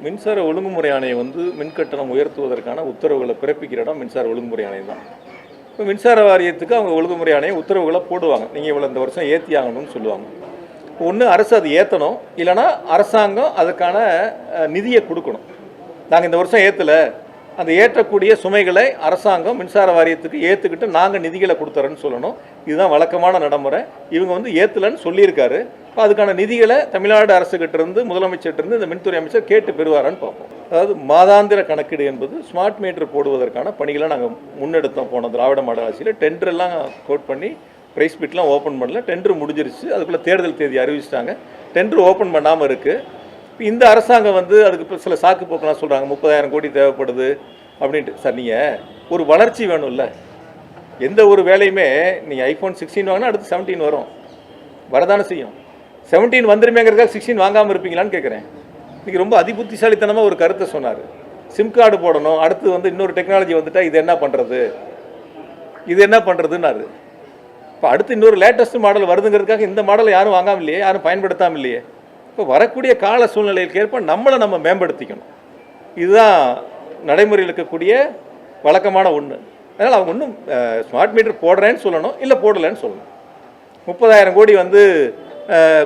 மின்சார ஒழுங்குமுறை ஆணையம் வந்து மின்கட்டணம் உயர்த்துவதற்கான உத்தரவுகளை பிறப்பிக்கிற இடம் மின்சார ஒழுங்குமுறை ஆணையம் தான். இப்போ மின்சார வாரியத்துக்கு அவங்க ஒழுங்குமுறை ஆணையம் உத்தரவுகளை போடுவாங்க. நீங்கள் இவ்வளோ இந்த வருஷம் ஏற்றி ஆகணும்னு சொல்லுவாங்க. ஒன்று அரசு அது ஏற்றணும், இல்லைனா அரசாங்கம் அதுக்கான நிதியை கொடுக்கணும். நாங்கள் இந்த வருஷம் ஏற்றலை, அந்த ஏற்றக்கூடிய சுமைகளை அரசாங்கம் மின்சார வாரியத்துக்கு ஏற்றுக்கிட்டு நாங்கள் நிதிகளை கொடுத்துறோன்னு சொல்லணும். இதுதான் வழக்கமான நடைமுறை. இவங்க வந்து ஏற்றலைன்னு சொல்லியிருக்காரு. இப்போ அதுக்கான நிதிகளை தமிழ்நாடு அரசுகிட்டிருந்து முதலமைச்சர்கிட்டருந்து இந்த மின்துறை அமைச்சர் கேட்டு பெறுவாரான்னு பார்ப்போம். அதாவது மாதாந்திர கணக்கீடு என்பது ஸ்மார்ட் மீட்டர் போடுவதற்கான பணிகளை நாங்கள் முன்னெடுத்தோம். போன திராவிட மாடல் ஆட்சியில் டெண்டரெல்லாம் கோட் பண்ணி ப்ரைஸ் பிட்லாம் ஓப்பன் பண்ணல. டெண்டர் முடிஞ்சிருச்சு. அதுக்குள்ளே தேர்தல் தேதி அறிவிச்சிட்டாங்க. டெண்டர் ஓப்பன் பண்ணாமல் இருக்குது. இந்த அரசாங்கம் வந்து அதுக்கு இப்போ சில சாக்கு போக்கெல்லாம் சொல்கிறாங்க, 30,000 கோடி தேவைப்படுது அப்படின்ட்டு. சார், நீங்கள் ஒரு வளர்ச்சி வேணும்ல. எந்த ஒரு வேலையுமே நீங்கள் ஐஃபோன் 16 வாங்கினா அடுத்து 17 வரும், வரதானே செய்யும். 17 வந்துருமேங்கிறதுக்காக 16 வாங்காமல் இருப்பீங்களான்னு கேட்குறேன். இன்றைக்கி ரொம்ப அதிபுத்திசாலித்தனமாக ஒரு கருத்தை சொன்னார். சிம் கார்டு போடணும், அடுத்து வந்து இன்னொரு டெக்னாலஜி வந்துட்டால் இது என்ன பண்ணுறது, இது என்ன பண்ணுறதுன்னாரு. இப்போ அடுத்து இன்னொரு லேட்டஸ்ட் மாடல் வருதுங்கிறதுக்காக இந்த மாடலை யாரும் வாங்காமல் இல்லையே, யாரும் பயன்படுத்தாமல் இல்லையே. இப்போ வரக்கூடிய கால சூழ்நிலைக்கு ஏற்ப நம்ம மேம்படுத்திக்கணும். இதுதான் நடைமுறையில் இருக்கக்கூடிய வழக்கமான ஒன்று. அதனால் அவங்க ஒன்றும் ஸ்மார்ட் மீட்டர் போடுறேன்னு சொல்லணும், இல்லை போடலைன்னு சொல்லணும். 30,000 கோடி வந்து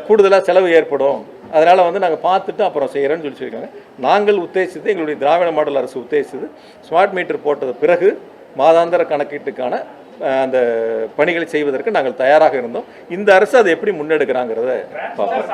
கூடுதலாக செலவு ஏற்படும், அதனால் வந்து நாங்கள் பார்த்துட்டு அப்புறம் செய்கிறேன்னு சொல்லியிருக்காங்க. நாங்கள் உத்தேசித்து, எங்களுடைய திராவிட மாடல் அரசு உத்தேசித்து ஸ்மார்ட் மீட்டர் போட்டது பிறகு மாதாந்திர கணக்கீட்டுக்கான அந்த பணிகளை செய்வதற்கு நாங்கள் தயாராக இருந்தோம். இந்த அரசு அதை எப்படி முன்னெடுக்கிறாங்கிறத பார்ப்போம்.